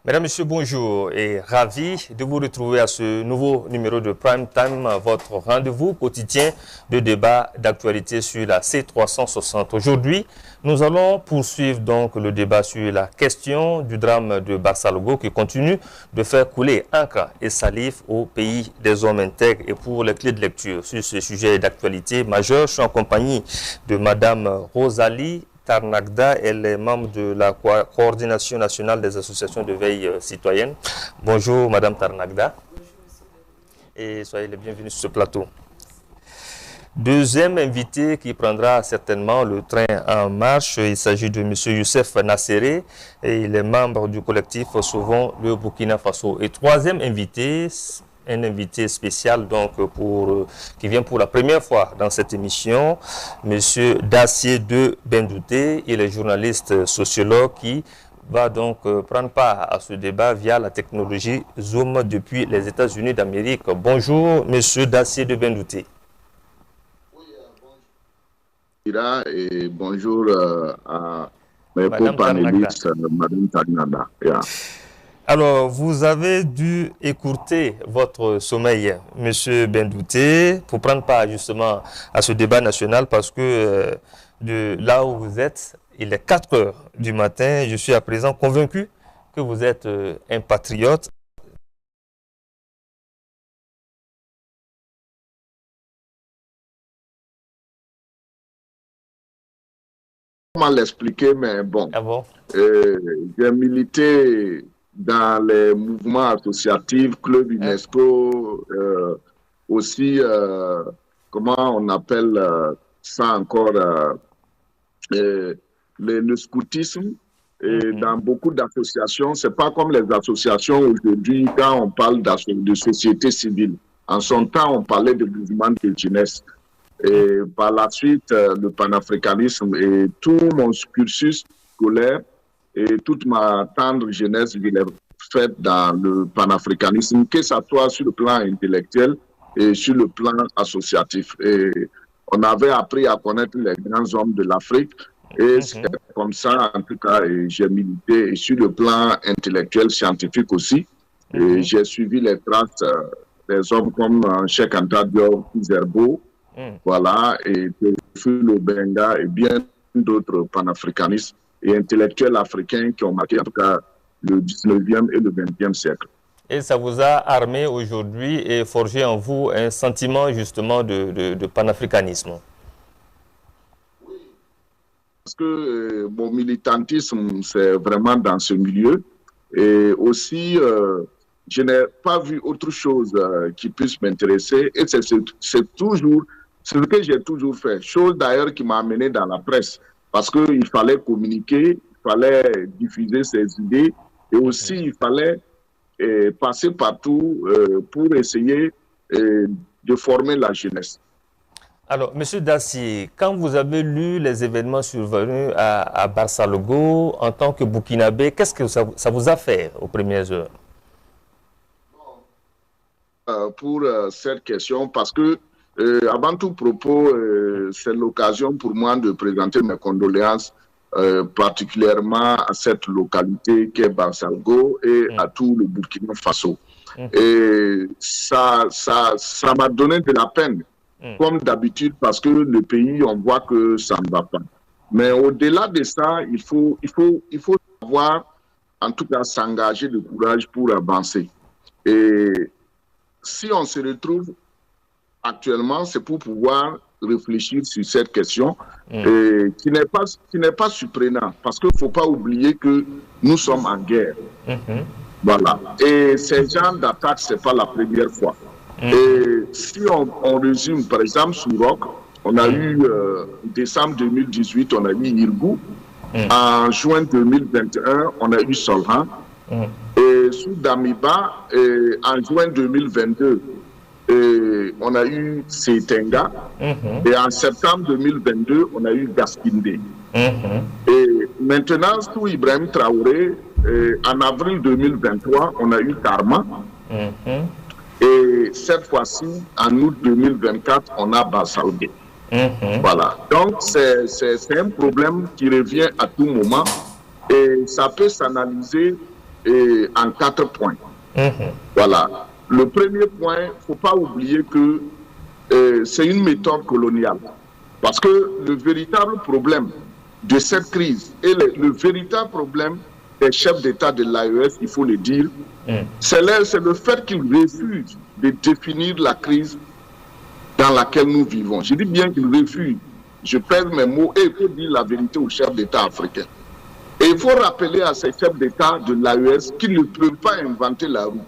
Mesdames, Messieurs, bonjour et ravi de vous retrouver à ce nouveau numéro de Prime Time, votre rendez-vous quotidien de débat d'actualité sur la C360. Aujourd'hui, nous allons poursuivre donc le débat sur la question du drame de Barça-Lugo qui continue de faire couler encre et salive au pays des hommes intègres. Et pour les clés de lecture sur ce sujet d'actualité majeur, je suis en compagnie de Madame Rosalie Tarnagda, elle est membre de la coordination nationale des associations de veille citoyenne. Bonjour Madame Tarnagda. Bonjour Monsieur. Et soyez les bienvenus sur ce plateau. Deuxième invité qui prendra certainement le train en marche, il s'agit de Monsieur Youssef Nasséré, et il est membre du collectif Sauvons le Burkina Faso. Et troisième invité, un invité spécial donc qui vient pour la première fois dans cette émission, Monsieur Dacier de Bendouté. Il est journaliste sociologue qui va donc prendre part à ce débat via la technologie Zoom depuis les États-Unis d'Amérique. Bonjour Monsieur Dacier de Bendouté. Oui, bonjour. Et bonjour à mes co-panélistes, Madame Tarnagda. Yeah. Alors, vous avez dû écourter votre sommeil, Monsieur Bendouté, pour prendre part justement à ce débat national parce que de là où vous êtes, il est 4 heures du matin. Je suis à présent convaincu que vous êtes un patriote. Comment l'expliquer, mais bon. Ah bon? J'ai milité dans les mouvements associatifs, Club UNESCO, aussi, comment on appelle ça encore, le scoutisme. Et dans beaucoup d'associations, c'est pas comme les associations aujourd'hui quand on parle de société civile. En son temps, on parlait de mouvements de jeunesse. Et par la suite, le panafricanisme et tout mon cursus scolaire et toute ma tendre jeunesse, je l'ai faite dans le panafricanisme, que ce soit sur le plan intellectuel et sur le plan associatif. Et on avait appris à connaître les grands hommes de l'Afrique. Et c'est comme ça, en tout cas, j'ai milité et sur le plan intellectuel, scientifique aussi. Et j'ai suivi les traces des hommes comme Cheikh Anta Diop, Zerbo, voilà, et Théophile Obenga et bien d'autres panafricanistes et intellectuels africains qui ont marqué en tout cas le 19e et le 20e siècle. Et ça vous a armé aujourd'hui et forgé en vous un sentiment justement de panafricanisme? Oui, parce que mon militantisme, c'est vraiment dans ce milieu. Et aussi, je n'ai pas vu autre chose qui puisse m'intéresser. Et c'est toujours ce que j'ai toujours fait. Chose d'ailleurs qui m'a amené dans la presse. Parce qu'il fallait communiquer, il fallait diffuser ses idées. Et aussi, il fallait passer partout pour essayer de former la jeunesse. Alors, Monsieur Dacier, quand vous avez lu les événements survenus à Barça-Lugo en tant que Burkinabé, qu'est-ce que ça vous a fait aux premières heures? Pour cette question, parce que avant tout propos, c'est l'occasion pour moi de présenter mes condoléances particulièrement à cette localité qu'est Barça-Lugo et à tout le Burkina Faso. Et ça m'a donné de la peine, comme d'habitude, parce que le pays, on voit que ça ne va pas. Mais au-delà de ça, il faut savoir, en tout cas, s'engager de courage pour avancer. Et si on se retrouve actuellement, c'est pour pouvoir réfléchir sur cette question qui n'est pas surprenant parce qu'il ne faut pas oublier que nous sommes en guerre. Voilà. Et ces genres d'attaques, ce n'est pas la première fois. Et si on résume, par exemple, sous Roc, on a eu, en décembre 2018, on a eu Irgou. En juin 2021, on a eu Solhan. Et sous Damiba, en juin 2022, on a eu Setenga. Et en septembre 2022, on a eu Gaskindé. Et maintenant, sous Ibrahim Traoré, en avril 2023, on a eu Karma. Et cette fois-ci, en août 2024, on a Barça-Lugo. Voilà. Donc, c'est un problème qui revient à tout moment et ça peut s'analyser en 4 points. Voilà. Le premier point, il ne faut pas oublier que c'est une méthode coloniale. Parce que le véritable problème de cette crise et le véritable problème des chefs d'État de l'AES, il faut le dire, c'est le fait qu'ils refusent de définir la crise dans laquelle nous vivons. Je dis bien qu'ils refusent. Je pèse mes mots et il faut dire la vérité aux chefs d'État africains. Et il faut rappeler à ces chefs d'État de l'AES qu'ils ne peuvent pas inventer la roue.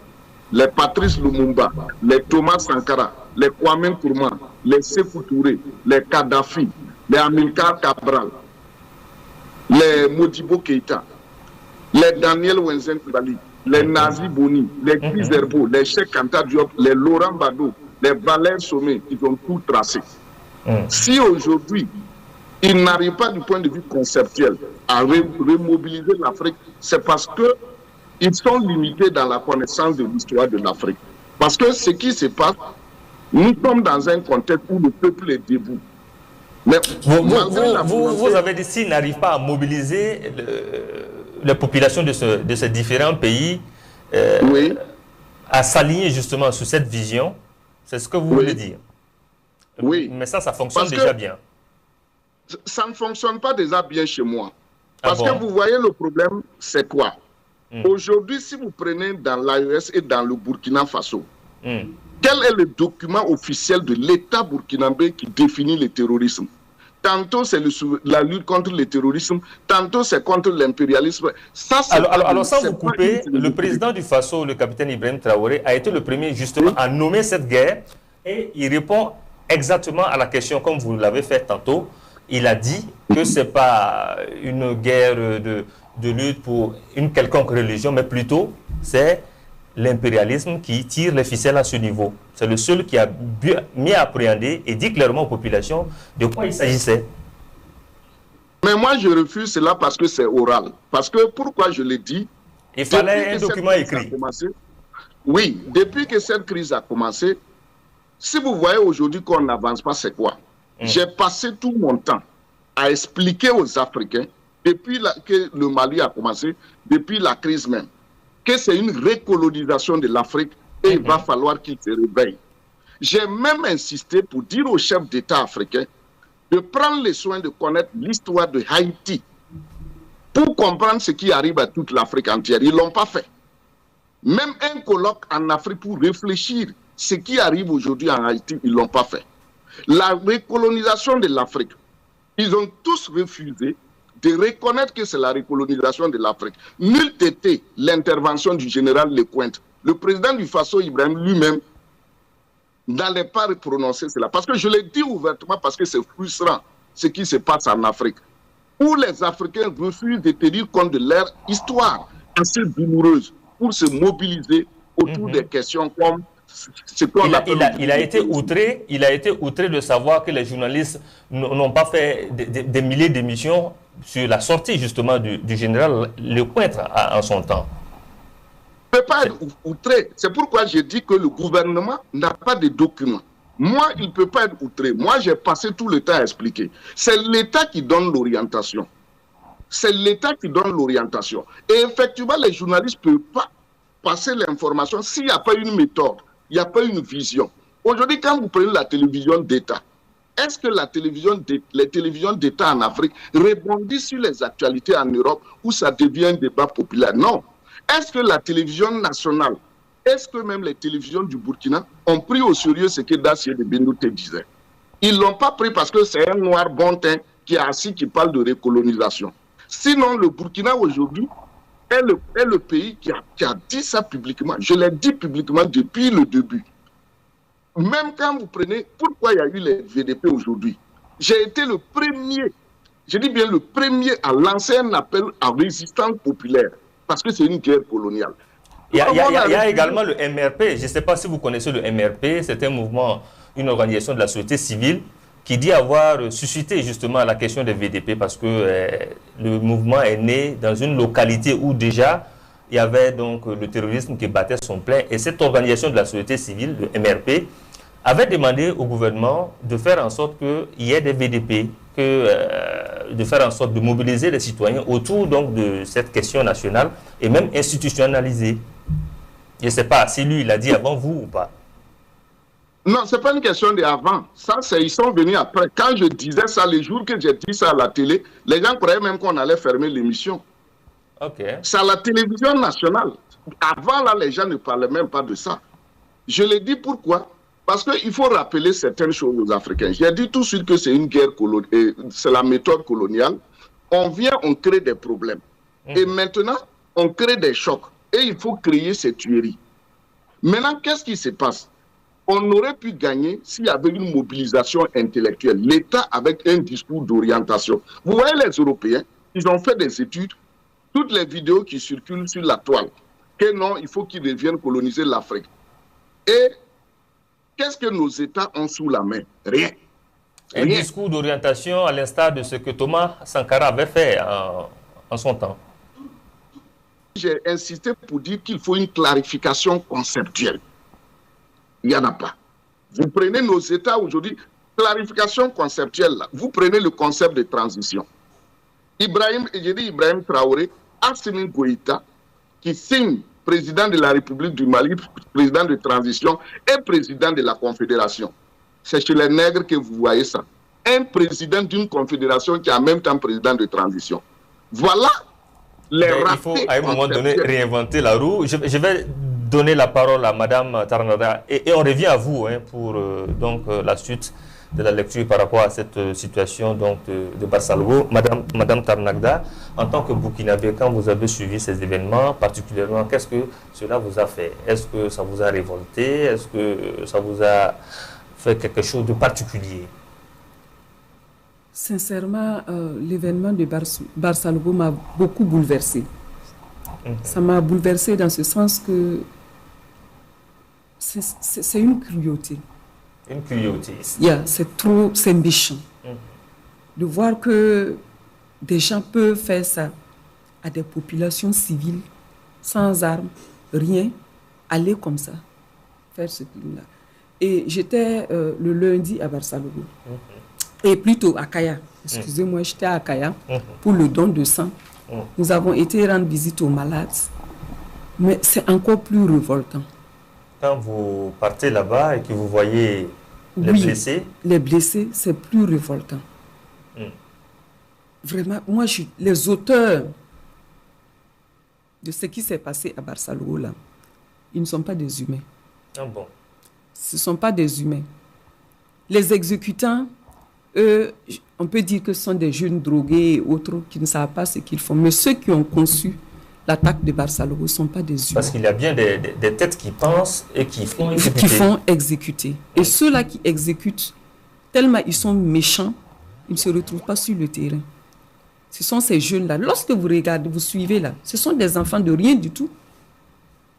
Les Patrice Lumumba, les Thomas Sankara, les Kwame Nkrumah, les Sékou Touré, les Kadhafi, les Amilcar Cabral, les Modibo Keïta, les Daniel Wenzen Koulibaly, les Nazi Boni, les Chris Herbo, les Cheikh Anta Diop, les Laurent Gbagbo, les Valère Sommet, ils ont tout tracé. Si aujourd'hui, ils n'arrivent pas du point de vue conceptuel à remobiliser l'Afrique, c'est parce qu'ils sont limités dans la connaissance de l'histoire de l'Afrique. Parce que ce qui se passe, nous sommes dans un contexte où le peuple est debout. Mais vous avez dit s'ils n'arrivent pas à mobiliser les populations de ces différents pays à s'aligner justement sur cette vision, c'est ce que vous voulez dire. Oui. Mais ça fonctionne déjà bien. Ça ne fonctionne pas déjà bien chez moi. Parce que vous voyez, le problème, c'est quoi? Aujourd'hui, si vous prenez dans l'AES et dans le Burkina Faso, quel est le document officiel de l'État burkinabé qui définit le terrorisme? Tantôt c'est la lutte contre le terrorisme, tantôt c'est contre l'impérialisme. Alors sans vous couper, le président du Faso, le capitaine Ibrahim Traoré, a été le premier justement à nommer cette guerre et il répond exactement à la question comme vous l'avez fait tantôt. Il a dit que ce n'est pas une guerre de lutte pour une quelconque religion, mais plutôt c'est l'impérialisme qui tire les ficelles à ce niveau. C'est le seul qui a mieux appréhendé et dit clairement aux populations de quoi il s'agissait. Mais moi, je refuse cela parce que c'est oral. Parce que, pourquoi je l'ai dit? Il fallait un document écrit. Oui, depuis que cette crise a commencé, si vous voyez aujourd'hui qu'on n'avance pas, c'est quoi? J'ai passé tout mon temps à expliquer aux Africains, depuis que le Mali a commencé, depuis la crise même, que c'est une recolonisation de l'Afrique et il va falloir qu'ils se réveillent. J'ai même insisté pour dire aux chefs d'État africains de prendre le soin de connaître l'histoire de Haïti pour comprendre ce qui arrive à toute l'Afrique entière. Ils ne l'ont pas fait. Même un colloque en Afrique pour réfléchir ce qui arrive aujourd'hui en Haïti, ils ne l'ont pas fait. La recolonisation de l'Afrique, ils ont tous refusé de reconnaître que c'est la recolonisation de l'Afrique. N'eût été l'intervention du général Lecointe. Le président du Faso, Ibrahim, lui-même, n'allait pas prononcer cela. Parce que je l'ai dit ouvertement, parce que c'est frustrant ce qui se passe en Afrique, où les Africains refusent de tenir compte de leur histoire assez douloureuse pour se mobiliser autour des questions comme ce qu'on appelle... Il a été outré de savoir que les journalistes n'ont pas fait des milliers d'émissions sur la sortie justement du général Lecointe en son temps. Il ne peut pas être outré. C'est pourquoi j'ai dit que le gouvernement n'a pas de documents. Moi, il ne peut pas être outré. Moi, j'ai passé tout le temps à expliquer. C'est l'État qui donne l'orientation. C'est l'État qui donne l'orientation. Et effectivement, les journalistes ne peuvent pas passer l'information s'il n'y a pas une méthode, il n'y a pas une vision. Aujourd'hui, quand vous prenez la télévision d'État, est-ce que les télévisions d'État en Afrique rebondissent sur les actualités en Europe où ça devient un débat populaire? Non. Est-ce que la télévision nationale, est-ce que même les télévisions du Burkina ont pris au sérieux ce que Dacier de Benoît disait? Ils ne l'ont pas pris parce que c'est un noir bon teint qui est assis, qui parle de recolonisation. Sinon, le Burkina aujourd'hui est le pays qui a dit ça publiquement. Je l'ai dit publiquement depuis le début. Même quand vous prenez, pourquoi il y a eu les VDP aujourd'hui? J'ai été le premier, je dis bien le premier à lancer un appel à résistance populaire. Parce que c'est une guerre coloniale. Il y a également le MRP. Je ne sais pas si vous connaissez le MRP. C'est un mouvement, une organisation de la société civile qui dit avoir suscité justement la question des VDP parce que le mouvement est né dans une localité où déjà il y avait donc le terrorisme qui battait son plein. Et cette organisation de la société civile, le MRP, avait demandé au gouvernement de faire en sorte qu'il y ait des VDP, que de faire en sorte de mobiliser les citoyens autour donc, de cette question nationale et même institutionnalisée. Je ne sais pas si lui, il a dit avant vous ou pas. Non, ce n'est pas une question d'avant. Ça, ils sont venus après. Quand je disais ça, les jours que j'ai dit ça à la télé, les gens croyaient même qu'on allait fermer l'émission. Okay. C'est à la télévision nationale. Avant, là, les gens ne parlaient même pas de ça. Je l'ai dit pourquoi? Parce qu'il faut rappeler certaines choses aux Africains. J'ai dit tout de suite que c'est une guerre coloniale, c'est la méthode coloniale. On vient, on crée des problèmes. Et maintenant, on crée des chocs. Et il faut créer ces tueries. Maintenant, qu'est-ce qui se passe? On aurait pu gagner s'il y avait une mobilisation intellectuelle. L'État avec un discours d'orientation. Vous voyez les Européens, ils ont fait des études. Toutes les vidéos qui circulent sur la toile, que non, il faut qu'ils reviennent coloniser l'Afrique. Et qu'est-ce que nos États ont sous la main? Rien. Un discours d'orientation à l'instar de ce que Thomas Sankara avait fait en son temps. J'ai insisté pour dire qu'il faut une clarification conceptuelle. Il n'y en a pas. Vous prenez nos États aujourd'hui, clarification conceptuelle, là. Vous prenez le concept de transition. Ibrahim Traoré, Assimi Goïta, qui signe président de la République du Mali, président de transition et président de la Confédération. C'est chez les nègres que vous voyez ça. Un président d'une confédération qui est en même temps président de transition. Voilà les ratés. Il faut à un moment donné réinventer la roue. Je vais donner la parole à Madame Tarnagda et on revient à vous hein, pour la suite de la lecture par rapport à cette situation donc, de Barsalgo. Madame Tarnagda, en tant que Burkinabé, quand vous avez suivi ces événements, particulièrement, qu'est-ce que cela vous a fait? Est-ce que ça vous a révolté? Est-ce que ça vous a fait quelque chose de particulier? Sincèrement, l'événement de Barsalgo m'a beaucoup bouleversé. Ça m'a bouleversé dans ce sens que c'est une cruauté. Une cruauté. Yeah, c'est méchant. De voir que des gens peuvent faire ça à des populations civiles, sans armes, rien, aller comme ça, faire ce crime-là. Et j'étais le lundi à Barsalgo. Et plutôt à Kaya. Excusez-moi, j'étais à Kaya pour le don de sang. Nous avons été rendre visite aux malades. Mais c'est encore plus révoltant. Quand vous partez là-bas et que vous voyez les blessés? Les blessés, c'est plus révoltant. Vraiment, moi, les auteurs de ce qui s'est passé à Barsalgo, là, ils ne sont pas des humains. Ah bon? Ce ne sont pas des humains. Les exécutants, eux, on peut dire que ce sont des jeunes drogués et autres qui ne savent pas ce qu'ils font. Mais ceux qui ont conçu l'attaque de Barsalgo ne sont pas des humains. Parce qu'il y a bien des têtes qui pensent et qui font exécuter. Qui font exécuter. Et ceux-là qui exécutent, tellement ils sont méchants, ils ne se retrouvent pas sur le terrain. Ce sont ces jeunes-là. Lorsque vous regardez, vous suivez là, ce sont des enfants de rien du tout.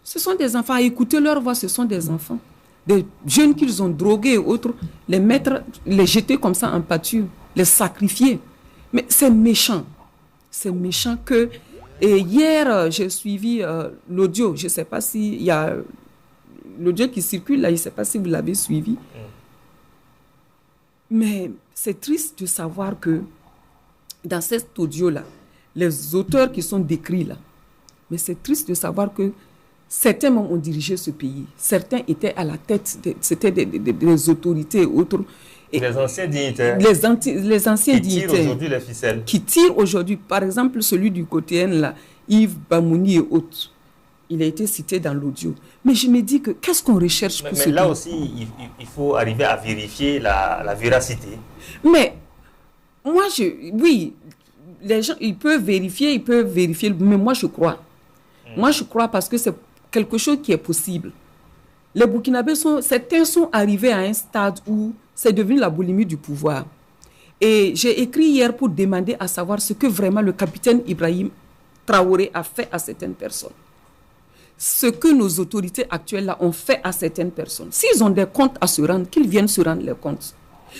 Ce sont des enfants, à écouter leur voix, ce sont des enfants. Des jeunes qu'ils ont drogués et autres, les mettre, les jeter comme ça en pâture, les sacrifier. Mais c'est méchant. C'est méchant que... Et hier, j'ai suivi l'audio. Je ne sais pas s'il y a l'audio qui circule là, je ne sais pas si vous l'avez suivi. Mais c'est triste de savoir que dans cet audio-là, les auteurs qui sont décrits là, mais c'est triste de savoir que certains ont dirigé ce pays. Certains étaient à la tête, c'était des autorités et autres. Et les anciens dignitaires. Les anciens dignitaires. Qui tirent aujourd'hui les ficelles. Qui tirent aujourd'hui. Par exemple, celui du côté N, là, Yves Bamouni et autres. Il a été cité dans l'audio. Mais je me dis que qu'est-ce qu'on recherche pour ce là aussi, il faut arriver à vérifier la véracité. Mais moi, oui, les gens, ils peuvent vérifier, mais moi, je crois. Moi, je crois parce que c'est quelque chose qui est possible. Les Burkinabés, certains sont arrivés à un stade où c'est devenu la boulimie du pouvoir. Et j'ai écrit hier pour demander à savoir ce que vraiment le capitaine Ibrahim Traoré a fait à certaines personnes. Ce que nos autorités actuelles là ont fait à certaines personnes. S'ils ont des comptes à se rendre, qu'ils viennent se rendre les comptes.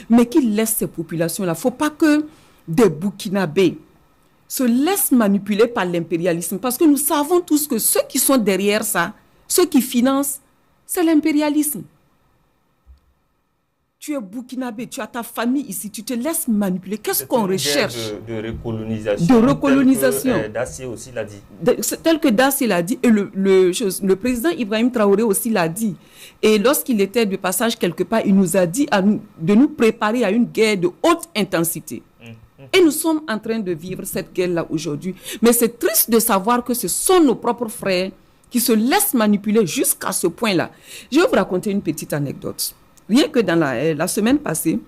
Mais qu'ils laissent ces populations-là. Il ne faut pas que des Burkinabés se laissent manipuler par l'impérialisme. Parce que nous savons tous que ceux qui sont derrière ça, ceux qui financent, c'est l'impérialisme. Tu es burkinabé, tu as ta famille ici, tu te laisses manipuler. Qu'est-ce qu'on recherche? De recolonisation. De recolonisation. Dacier aussi l'a dit. Tel que Dacier l'a dit, et le président Ibrahim Traoré aussi l'a dit. Et lorsqu'il était de passage quelque part, il nous a dit de nous préparer à une guerre de haute intensité. Et nous sommes en train de vivre cette guerre-là aujourd'hui. Mais c'est triste de savoir que ce sont nos propres frères qui se laissent manipuler jusqu'à ce point-là. Je vais vous raconter une petite anecdote. Rien que dans la semaine passée,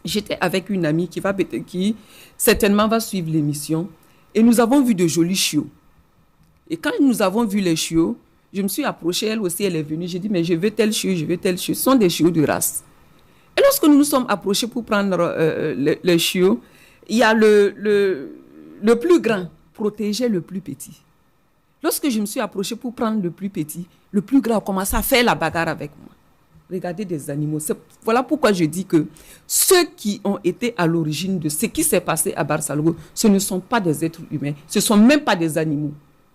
j'étais avec une amie qui certainement va suivre l'émission. Et nous avons vu de jolis chiots. Et quand nous avons vu les chiots, je me suis approchée, elle aussi, elle est venue. J'ai dit, mais je veux tel chiot, je veux tel chiot. Ce sont des chiots de race. Et lorsque nous nous sommes approchés pour prendre les chiots, il y a le plus grand protégeait le plus petit. Lorsque je me suis approchée pour prendre le plus petit, le plus grand a commencé à faire la bagarre avec moi. Regardez des animaux. Voilà pourquoi je dis que ceux qui ont été à l'origine de ce qui s'est passé à Barsalgo, ce ne sont pas des êtres humains, ce ne sont même pas des animaux.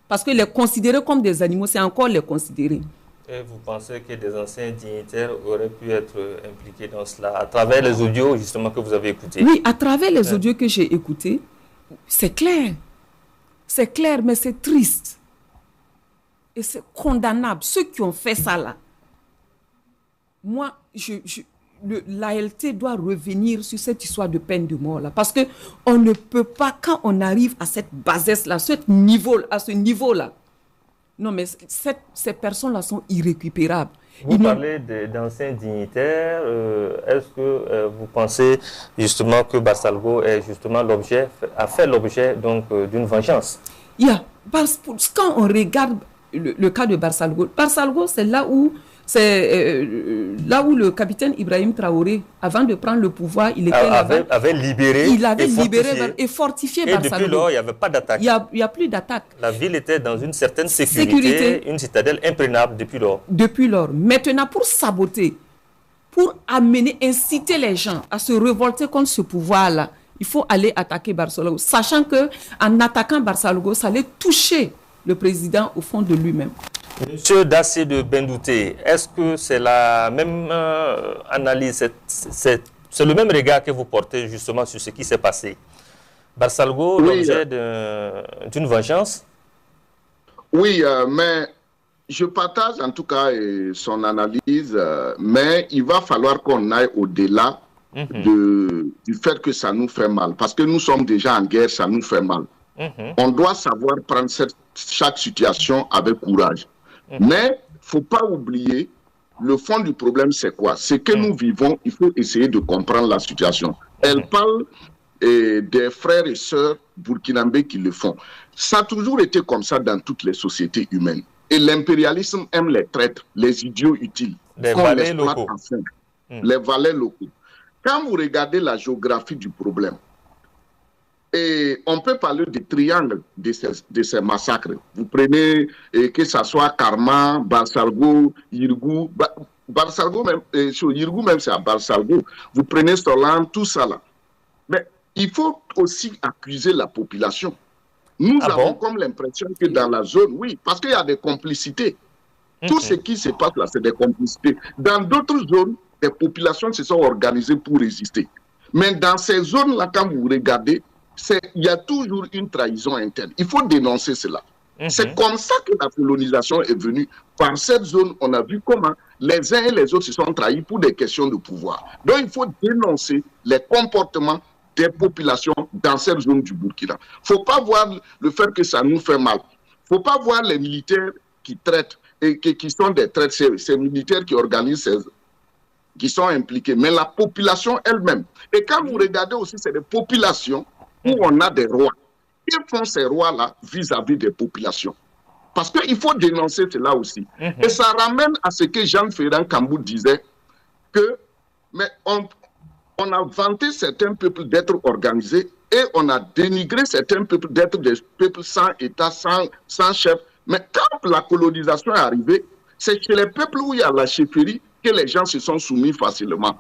Parce que les considérer comme des animaux, c'est encore les considérer. Et vous pensez que des anciens dignitaires auraient pu être impliqués dans cela à travers les audios justement que vous avez écoutés? Oui, à travers les audios que j'ai écoutés, c'est clair. C'est clair, mais c'est triste. Et c'est condamnable. Ceux qui ont fait ça là, moi, l'ALT doit revenir sur cette histoire de peine de mort là. Parce qu'on ne peut pas, quand on arrive à cette bassesse là, à ce niveau là, non mais ces personnes là sont irrécupérables. Vous parlez d'anciens dignitaires. Est-ce que vous pensez justement que Barsalgo est justement a fait l'objet donc d'une vengeance? Quand on regarde le cas de Barsalgo, c'est là où le capitaine Ibrahim Traoré, avant de prendre le pouvoir, il avait libéré et fortifié Barsalgo. Et depuis lors, il n'y avait pas d'attaque. Il n'y a plus d'attaque. La ville était dans une certaine sécurité, une citadelle imprégnable depuis lors. Depuis lors. Maintenant, pour saboter, pour inciter les gens à se révolter contre ce pouvoir-là, il faut aller attaquer Barsalgo, sachant qu'en attaquant Barsalgo, ça allait toucher le président au fond de lui-même. Monsieur Dacier de Bendouté, est-ce que c'est la même analyse, c'est le même regard que vous portez justement sur ce qui s'est passé? Barsalgo, l'objet d'une vengeance? Oui, mais je partage en tout cas son analyse, mais il va falloir qu'on aille au-delà du fait que ça nous fait mal. Parce que nous sommes déjà en guerre, ça nous fait mal. On doit savoir prendre chaque situation avec courage. Mais il ne faut pas oublier, le fond du problème, c'est quoi? C'est que nous vivons, il faut essayer de comprendre la situation. Elle parle des frères et sœurs burkinabés qui le font. Ça a toujours été comme ça dans toutes les sociétés humaines. Et l'impérialisme aime les traîtres, les idiots utiles. Les valets locaux. Les valets locaux. Quand vous regardez la géographie du problème, et on peut parler des triangles de ces massacres. Vous prenez, que ce soit Karma, Barsalgo, Yirgou, Barsalgo même, Yirgou même c'est à Barsalgo. Vous prenez Solan, tout ça là. Mais il faut aussi accuser la population. Nous avons comme l'impression que dans la zone, oui, parce qu'il y a des complicités. Tout ce qui se passe là, c'est des complicités. Dans d'autres zones, les populations se sont organisées pour résister. Mais dans ces zones-là, quand vous regardez, il y a toujours une trahison interne. Il faut dénoncer cela. C'est comme ça que la colonisation est venue. Par cette zone, on a vu comment les uns et les autres se sont trahis pour des questions de pouvoir. Donc, il faut dénoncer les comportements des populations dans cette zone du Burkina. Il ne faut pas voir le fait que ça nous fait mal. Il ne faut pas voir les militaires qui traitent et qui sont des traîtres, ces militaires qui organisent qui sont impliqués, mais la population elle-même. Et quand vous regardez aussi, c'est des populations où on a des rois. Que font ces rois-là vis-à-vis des populations? Parce qu'il faut dénoncer cela aussi. Et ça ramène à ce que Jean Ferrand Cambou disait, que on a vanté certains peuples d'être organisés et on a dénigré certains peuples d'être des peuples sans État, sans chef. Mais quand la colonisation est arrivée, c'est chez les peuples où il y a la chefferie que les gens se sont soumis facilement.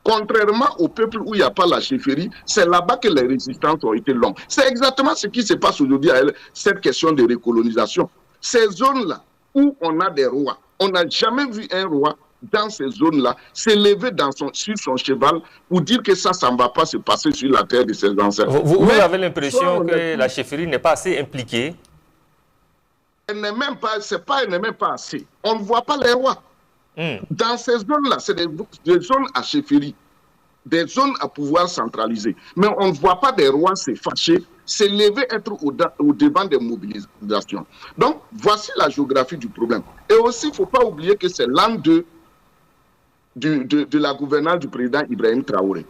Contrairement aux peuples où il n'y a pas la chefferie, c'est là-bas que les résistances ont été longues. C'est exactement ce qui se passe aujourd'hui à cette question de recolonisation. Ces zones-là où on a des rois, on n'a jamais vu un roi dans ces zones-là, s'est levé sur son cheval pour dire que ça ne va pas se passer sur la terre de ses ancêtres. Vous avez l'impression que la chefferie n'est pas assez impliquée? Elle n'est même pas, elle n'est même pas assez. On ne voit pas les rois. Dans ces zones-là, c'est des zones à chefferie, des zones à pouvoir centralisé. Mais on ne voit pas des rois se fâcher, se lever, être au devant des mobilisations. Donc, voici la géographie du problème. Et aussi, il ne faut pas oublier que c'est l'an 2 de la gouvernance du président Ibrahim Traoré.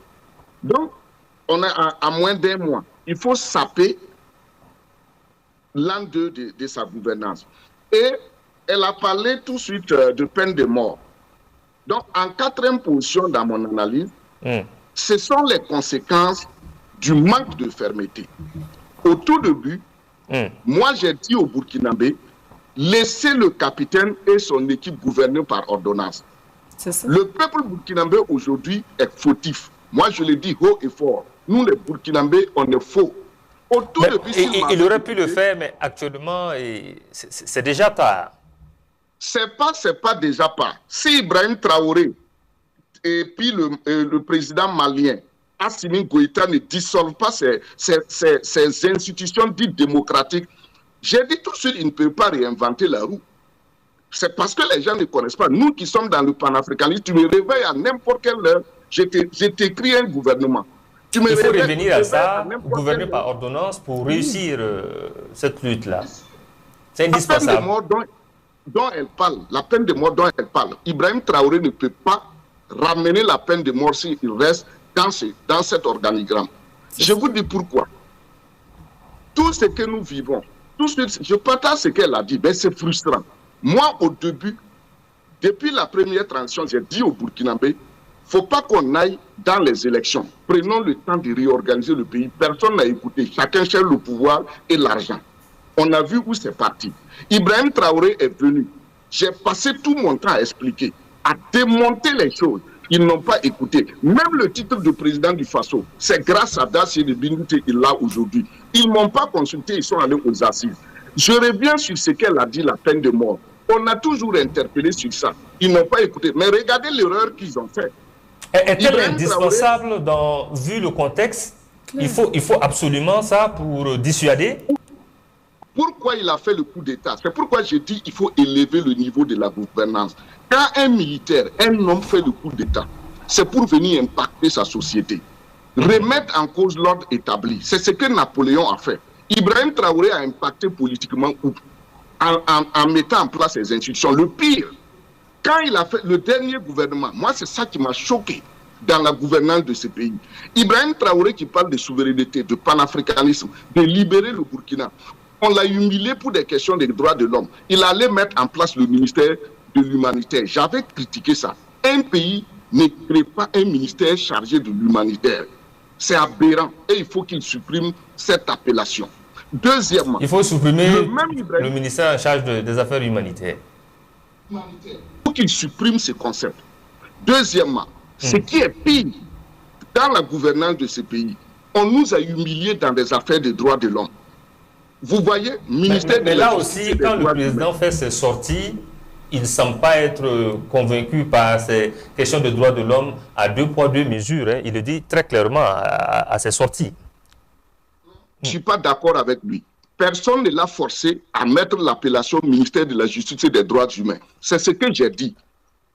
Donc, on est à moins d'un mois. Il faut saper l'an 2 de sa gouvernance. Et elle a parlé tout de suite de peine de mort. Donc, en quatrième position dans mon analyse, ce sont les conséquences du manque de fermeté. Au tout début, moi j'ai dit au Burkinabé, laissez le capitaine et son équipe gouverner par ordonnance. Le peuple burkinabé aujourd'hui est fautif. Moi je le dis haut et fort. Nous les Burkinabés, on est faux. Au tout début, il aurait pu le faire, mais actuellement, c'est déjà tard. C'est pas déjà pas. Si Ibrahim Traoré et puis le président malien, Assimi Goïta, ne dissolvent pas ces institutions dites démocratiques, j'ai dit tout de suite, il ne peut pas réinventer la roue. C'est parce que les gens ne connaissent pas. Nous qui sommes dans le panafricanisme, tu me réveilles à n'importe quelle heure, je t'écris un gouvernement. Il faut revenir à ça, gouverner par ordonnance pour réussir cette lutte-là. C'est indispensable. La peine de mort dont elle parle, la peine de mort dont elle parle, Ibrahim Traoré ne peut pas ramener la peine de mort s'il reste dans cet organigramme. Je vous dis pourquoi. Tout ce que nous vivons, je partage ce qu'elle a dit, mais c'est frustrant. Moi, au début, depuis la première transition, j'ai dit au Burkinabé, il ne faut pas qu'on aille dans les élections. Prenons le temps de réorganiser le pays. Personne n'a écouté. Chacun cherche le pouvoir et l'argent. On a vu où c'est parti. Ibrahim Traoré est venu. J'ai passé tout mon temps à expliquer, à démonter les choses. Ils n'ont pas écouté. Même le titre de président du Faso, c'est grâce à Dacier de Binouté qu'il l'a aujourd'hui. Ils ne m'ont pas consulté, ils sont allés aux assises. Je reviens sur ce qu'elle a dit, la peine de mort. On a toujours interpellé sur ça. Ils n'ont pas écouté. Mais regardez l'erreur qu'ils ont faite. Est-elle indispensable vu le contexte? Il faut absolument ça pour dissuader? Pourquoi il a fait le coup d'État? C'est pourquoi j'ai dit qu'il faut élever le niveau de la gouvernance. Quand un militaire, un homme fait le coup d'État, c'est pour venir impacter sa société. Remettre en cause l'ordre établi. C'est ce que Napoléon a fait. Ibrahim Traoré a impacté politiquement en mettant en place ses institutions. Le pire, quand il a fait le dernier gouvernement, moi c'est ça qui m'a choqué dans la gouvernance de ce pays. Ibrahim Traoré qui parle de souveraineté, de panafricanisme, de libérer le Burkina. On l'a humilié pour des questions des droits de l'homme. Il allait mettre en place le ministère de l'humanitaire. J'avais critiqué ça. Un pays ne crée pas un ministère chargé de l'humanitaire. C'est aberrant et il faut qu'il supprime cette appellation. Deuxièmement, il faut supprimer le ministère en charge des affaires humanitaires. Il faut qu'il supprime ce concept. Deuxièmement, ce qui est pire dans la gouvernance de ce pays, on nous a humiliés dans des affaires de droits de l'homme. Vous voyez, ministère mais là aussi, quand le président fait ses sorties, il ne semble pas être convaincu par ces questions de droits de l'homme à 2 poids 2 mesures. Hein. Il le dit très clairement à ses sorties. Je ne suis pas d'accord avec lui. Personne ne l'a forcé à mettre l'appellation ministère de la Justice et des Droits humains. C'est ce que j'ai dit.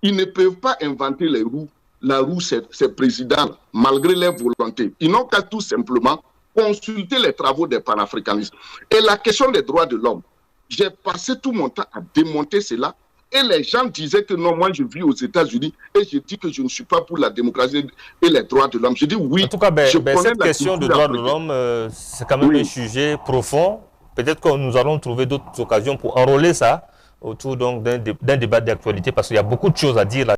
Ils ne peuvent pas inventer les roues. La roue, c'est président, malgré leur volonté. Ils n'ont qu'à tout simplement consulter les travaux des panafricanistes. Et la question des droits de l'homme, j'ai passé tout mon temps à démonter cela. Et les gens disaient que non, moi je vis aux États-Unis et je dis que je ne suis pas pour la démocratie et les droits de l'homme. Je dis oui. En tout cas, cette question de droits de l'homme, c'est quand même un sujet profond. Peut-être que nous allons trouver d'autres occasions pour enrôler ça autour d'un débat d'actualité parce qu'il y a beaucoup de choses à dire là.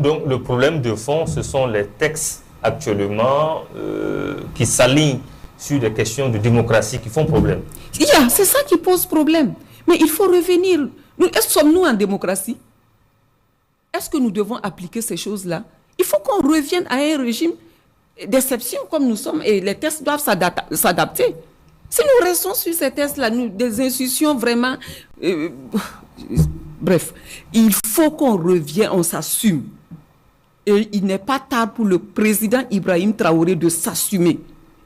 Donc le problème de fond, ce sont les textes actuellement qui s'alignent sur des questions de démocratie qui font problème. C'est ça qui pose problème. Mais il faut revenir. Sommes-nous en démocratie? Est-ce que nous devons appliquer ces choses-là? Il faut qu'on revienne à un régime d'exception comme nous sommes et les tests doivent s'adapter. Si nous restons sur ces tests-là, des institutions vraiment... bref, il faut qu'on revienne, on s'assume. Et il n'est pas tard pour le président Ibrahim Traoré de s'assumer.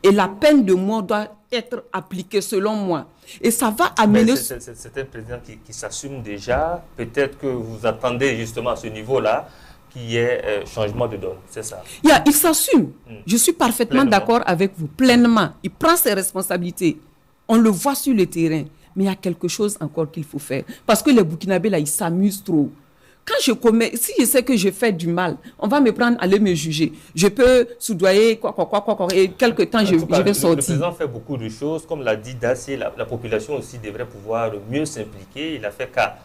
Et la peine de mort doit être appliquée selon moi. Et ça va amener... C'est un président qui s'assume déjà. Peut-être que vous attendez justement à ce niveau-là qu'il y ait changement de donne. C'est ça. Il s'assume. Je suis parfaitement d'accord avec vous. Pleinement. Il prend ses responsabilités. On le voit sur le terrain. Mais il y a quelque chose encore qu'il faut faire. Parce que les Burkinabés, là, ils s'amusent trop. Quand je commets, si je sais que je fais du mal, on va me prendre, aller me juger. Je peux soudoyer, et quelque temps, je vais sortir. Le président fait beaucoup de choses. Comme l'a dit Dacier, la population aussi devrait pouvoir mieux s'impliquer. Il a fait cas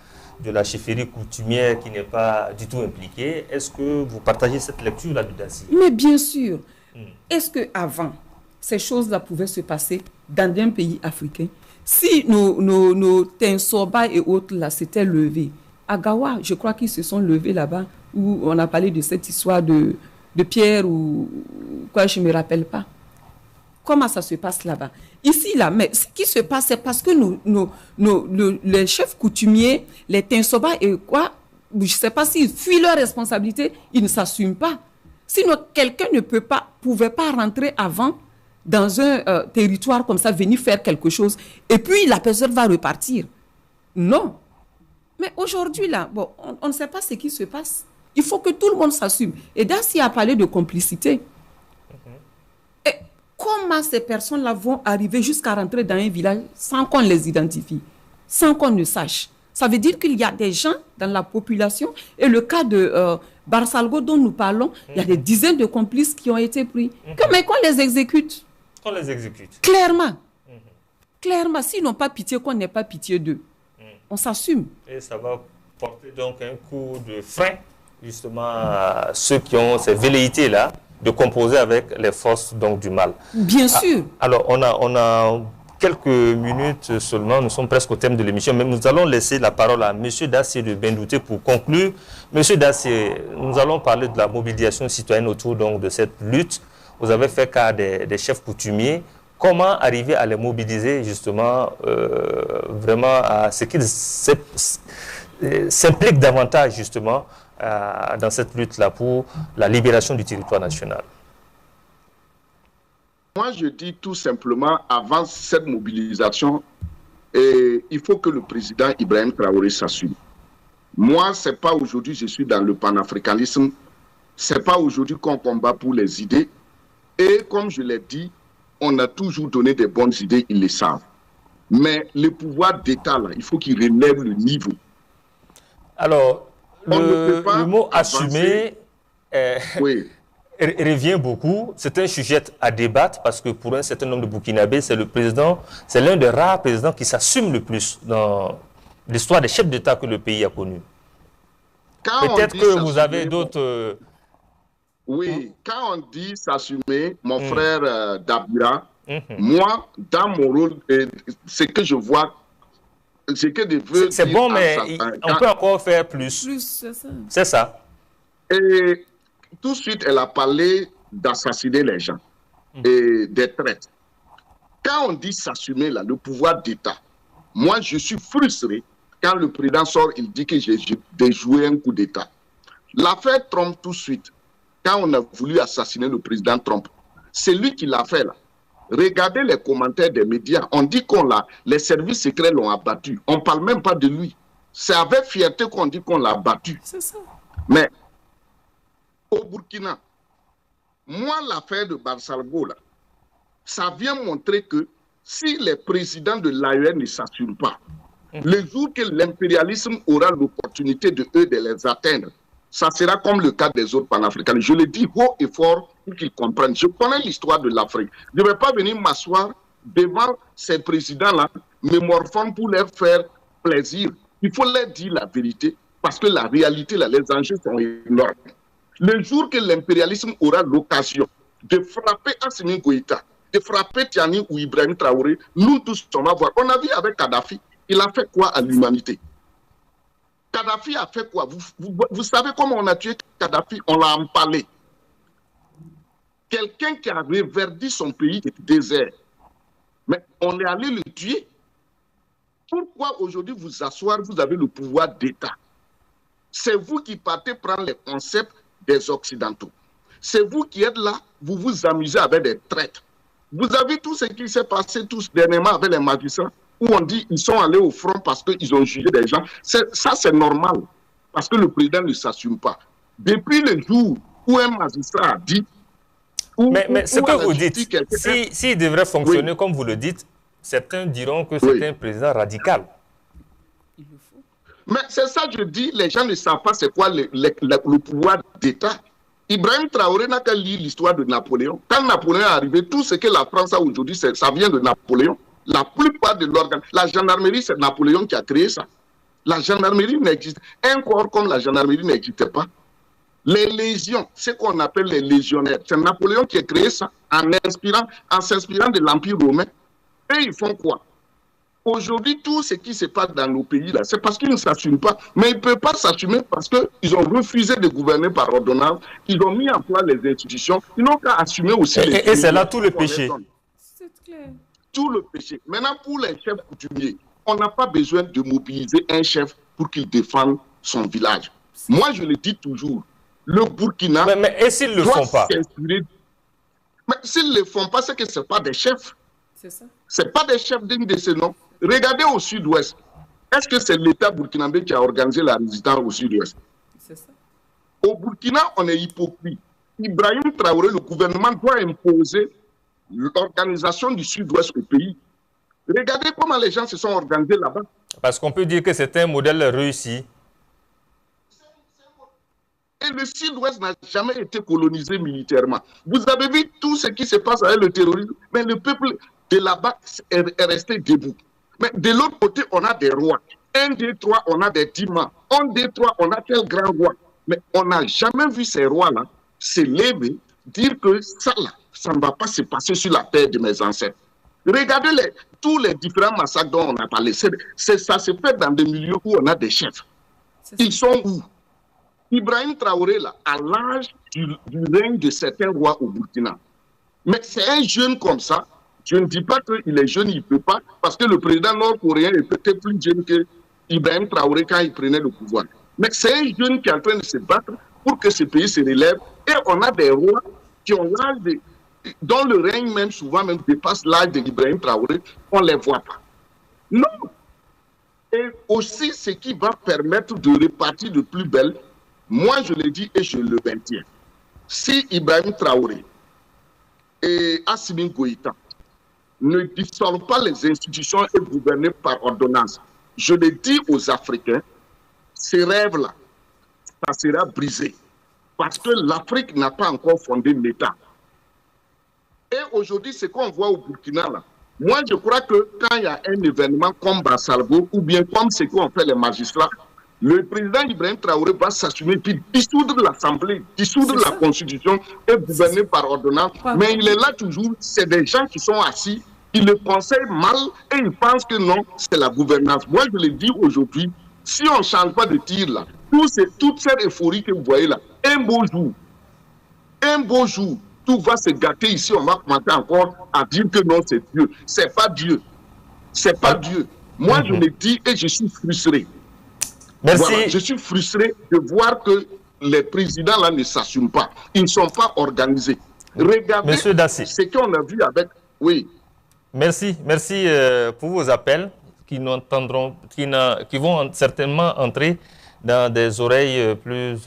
de la chefferie coutumière qui n'est pas du tout impliquée. Est-ce que vous partagez cette lecture-là de Dacier? Mais bien sûr. Est-ce qu'avant, ces choses-là pouvaient se passer dans un pays africain? Si nos Tinsoba et autres, là, s'étaient levés, à Gawa, je crois qu'ils se sont levés là-bas, où on a parlé de cette histoire de pierre ou quoi, je ne me rappelle pas. Comment ça se passe là-bas? Ici, là, mais ce qui se passe, c'est parce que les chefs coutumiers, les Tinsoba et quoi, je ne sais pas s'ils fuient leurs responsabilités, ils ne s'assument pas. Sinon, quelqu'un ne pouvait pas rentrer avant dans un territoire comme ça, venir faire quelque chose, et puis la personne va repartir. Non. Mais aujourd'hui, là, bon, on ne sait pas ce qui se passe. Il faut que tout le monde s'assume. Et Dacier a parlé de complicité. Et comment ces personnes-là vont arriver jusqu'à rentrer dans un village sans qu'on les identifie, sans qu'on ne sache? Ça veut dire qu'il y a des gens dans la population, et le cas de Barsalgo dont nous parlons, il y a des dizaines de complices qui ont été pris. Mais qu'on les exécute. Qu'on les exécute. Clairement. Clairement, s'ils n'ont pas pitié, qu'on n'ait pas pitié d'eux. On s'assume. Et ça va porter donc un coup de frein, justement, à ceux qui ont ces velléités-là de composer avec les forces donc, du mal. Bien sûr. Alors, on a quelques minutes seulement, nous sommes presque au thème de l'émission, mais nous allons laisser la parole à M. Dacier de Bendouté pour conclure. M. Dacier, nous allons parler de la mobilisation citoyenne autour donc, de cette lutte. Vous avez fait cas des chefs coutumiers. Comment arriver à les mobiliser justement vraiment à ce qu'ils s'impliquent davantage justement dans cette lutte-là pour la libération du territoire national? Moi, je dis tout simplement, avant cette mobilisation, il faut que le président Ibrahim Traoré s'assume. Moi, ce n'est pas aujourd'hui je suis dans le panafricanisme, ce n'est pas aujourd'hui qu'on combat pour les idées. Et comme je l'ai dit, on a toujours donné des bonnes idées, ils le savent. Mais le pouvoir d'État, là, il faut qu'il relève le niveau. Alors, le mot assumer oui. revient beaucoup. C'est un sujet à débattre parce que pour un certain nombre de Burkinabés, c'est l'un des rares présidents qui s'assume le plus dans l'histoire des chefs d'État que le pays a connu. Peut-être que vous avez d'autres... Oui, quand on dit s'assumer, mon frère Dabira, moi, dans mon rôle, ce que je vois, ce que je veux... C'est bon, mais on peut encore faire plus. C'est ça. C'est ça. Et tout de suite, elle a parlé d'assassiner les gens et des traites. Quand on dit s'assumer, là, le pouvoir d'État, moi, je suis frustré quand le président sort, il dit que j'ai déjoué un coup d'État. L'affaire Trump, tout de suite, quand on a voulu assassiner le président Trump, c'est lui qui l'a fait là. Regardez les commentaires des médias. On dit que les services secrets l'ont abattu. On ne parle même pas de lui. C'est avec fierté qu'on dit qu'on l'a abattu. C'est ça. Mais au Burkina, moi, l'affaire de Barsalgo, là, ça vient montrer que si les présidents de l'AES ne s'assurent pas, le jour que l'impérialisme aura l'opportunité de les atteindre, ça sera comme le cas des autres panafricains. Je le dis haut et fort pour qu'ils comprennent. Je connais l'histoire de l'Afrique. Je ne vais pas venir m'asseoir devant ces présidents-là, me morfondre pour leur faire plaisir. Il faut leur dire la vérité, parce que la réalité, là, les enjeux sont énormes. Le jour que l'impérialisme aura l'occasion de frapper Assimi Goïta, de frapper Tiani ou Ibrahim Traoré, nous tous, on va voir. On a vu avec Kadhafi, il a fait quoi à l'humanité? Kadhafi a fait quoi? Vous savez comment on a tué Kadhafi? On l'a empalé. Quelqu'un qui a reverdi son pays du désert. Mais on est allé le tuer. Pourquoi aujourd'hui vous asseoir, vous avez le pouvoir d'État? C'est vous qui partez prendre les concepts des Occidentaux. C'est vous qui êtes là, vous vous amusez avec des traites. Vous avez tout ce qui s'est passé tous dernièrement avec les magistrats, où on dit qu'ils sont allés au front parce qu'ils ont jugé des gens. Ça, c'est normal, parce que le président ne s'assume pas. Depuis le jour où un magistrat a dit... Mais ce que vous dites, s'il devrait fonctionner comme vous le dites, certains diront que c'est un président radical. Mais c'est ça que je dis, les gens ne savent pas c'est quoi le pouvoir d'État. Ibrahim Traoré n'a qu'à lire l'histoire de Napoléon. Quand Napoléon est arrivé, tout ce que la France a aujourd'hui, ça vient de Napoléon. La plupart de l'organe, la gendarmerie, c'est Napoléon qui a créé ça. La gendarmerie n'existe. Un corps comme la gendarmerie n'existait pas. Les légions, ce qu'on appelle les légionnaires, c'est Napoléon qui a créé ça en s'inspirant de l'Empire romain. Et ils font quoi? Aujourd'hui, tout ce qui se passe dans nos pays, là, c'est parce qu'ils ne s'assument pas. Mais ils ne peuvent pas s'assumer parce qu'ils ont refusé de gouverner par ordonnance. Ils ont mis en place les institutions. Ils n'ont qu'à assumer aussi et c'est là tout le péché. C'est clair. Tout le péché. Maintenant, pour les chefs coutumiers, on n'a pas besoin de mobiliser un chef pour qu'il défende son village. Moi, je le dis toujours. Le Burkina... Mais et s'ils ne le font pas? Mais s'ils ne le font pas, c'est que ce n'est pas des chefs. C'est ça. Ce n'est pas des chefs dignes de ce nom. Regardez au sud-ouest. Est-ce que c'est l'État burkinabé qui a organisé la résistance au sud-ouest? C'est ça. Au Burkina, on est hypocrite. Ibrahim Traoré, le gouvernement doit imposer l'organisation du sud-ouest au pays. Regardez comment les gens se sont organisés là-bas. Parce qu'on peut dire que c'est un modèle réussi. Et le sud-ouest n'a jamais été colonisé militairement. Vous avez vu tout ce qui se passe avec le terrorisme, mais le peuple de là-bas est resté debout. Mais de l'autre côté, on a des rois. 1, 2, 3, on a des dimans. 1, 2, 3, on a tel grand roi. Mais on n'a jamais vu ces rois-là se lever, dire que ça, là, ça ne va pas se passer sur la terre de mes ancêtres. Regardez tous les différents massacres dont on a parlé. Ça se fait dans des milieux où on a des chefs. Ils sont où? Ibrahim Traoré, là, à l'âge du règne de certains rois au Burkina. Mais c'est un jeune comme ça. Je ne dis pas qu'il est jeune, il ne peut pas, parce que le président nord-coréen est peut-être plus jeune que Ibrahim Traoré quand il prenait le pouvoir. Mais c'est un jeune qui est en train de se battre pour que ce pays se relève. Et on a des rois qui ont l'âge dont le règne même souvent même dépasse l'âge d'Ibrahim Traoré, on ne les voit pas. Non. Et aussi, ce qui va permettre de repartir de plus belle, moi je le dis et je le maintiens. Si Ibrahim Traoré et Assimi Goïta ne dissolvent pas les institutions et gouvernent par ordonnance, je le dis aux Africains, ces rêves-là, ça sera brisé. Parce que l'Afrique n'a pas encore fondé l'État. Et aujourd'hui, ce qu'on voit au Burkina, là, moi je crois que quand il y a un événement comme Bassalgo, ou bien comme ce qu'ont fait les magistrats, le président Ibrahim Traoré va s'assumer puis dissoudre l'Assemblée, dissoudre la Constitution et gouverner par ordonnance. Mais il est là toujours, c'est des gens qui sont assis, ils le conseillent mal et ils pensent que non, c'est la gouvernance. Moi, je le dis aujourd'hui, si on ne change pas de tir là, toute cette euphorie que vous voyez là, un beau jour, tout va se gâter ici, on va commencer encore à dire que non, c'est Dieu. C'est pas Dieu. C'est pas Dieu. Moi, je le dis et je suis frustré. Merci. Voilà, je suis frustré de voir que les présidents là ne s'assument pas. Ils ne sont pas organisés. Regardez ce qu'on a vu avec... Oui. Merci pour vos appels qui vont certainement entrer dans des oreilles plus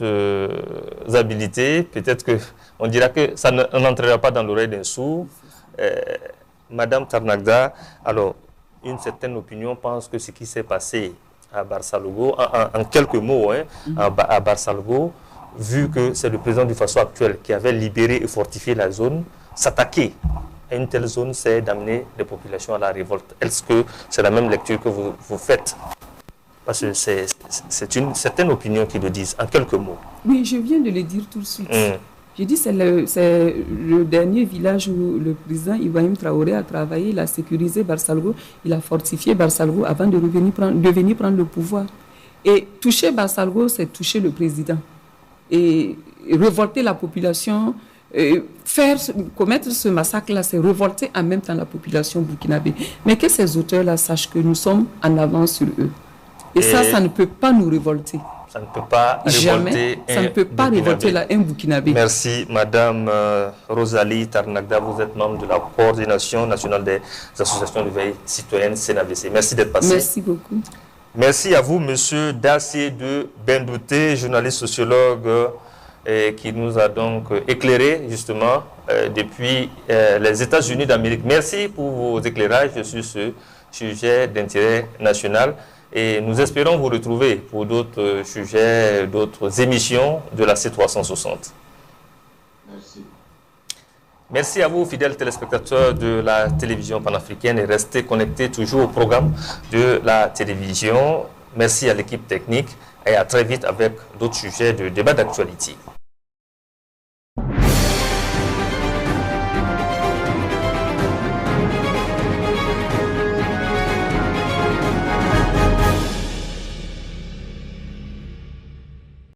habilitées. Peut-être qu'on dira que ça n'entrera pas dans l'oreille d'un sourd. Madame Tarnagda, alors, une certaine opinion pense que ce qui s'est passé à Barsalgo, en quelques mots, à Barsalgo, vu que c'est le président du Faso actuel qui avait libéré et fortifié la zone, s'attaquer à une telle zone, c'est d'amener les populations à la révolte. Est-ce que c'est la même lecture que vous faites? Parce que c'est une certaine opinion qui le disent, en quelques mots. Oui, je viens de le dire tout de suite. J'ai dit c'est le dernier village où le président Ibrahim Traoré a travaillé, il a sécurisé Barsalgo, il a fortifié Barsalgo avant de venir prendre le pouvoir. Et toucher Barsalgo, c'est toucher le président. Et révolter la population, commettre ce massacre-là, c'est révolter en même temps la population burkinabé. Mais que ces auteurs-là sachent que nous sommes en avance sur eux. Et ça ne peut pas nous révolter. Ça ne peut pas révolter ça ne peut pas révolter un Burkinabé. Merci, Madame Rosalie Tarnagda. Vous êtes membre de la Coordination nationale des associations de veille citoyenne CNAVC. Merci d'être passé. Merci beaucoup. Merci à vous, Monsieur Dacier de Bendouté, journaliste sociologue qui nous a donc éclairé justement depuis les États-Unis d'Amérique. Merci pour vos éclairages sur ce sujet d'intérêt national. Et nous espérons vous retrouver pour d'autres sujets, d'autres émissions de la C360. Merci. Merci à vous, fidèles téléspectateurs de la télévision panafricaine, et restez connectés toujours au programme de la télévision. Merci à l'équipe technique et à très vite avec d'autres sujets de débat d'actualité.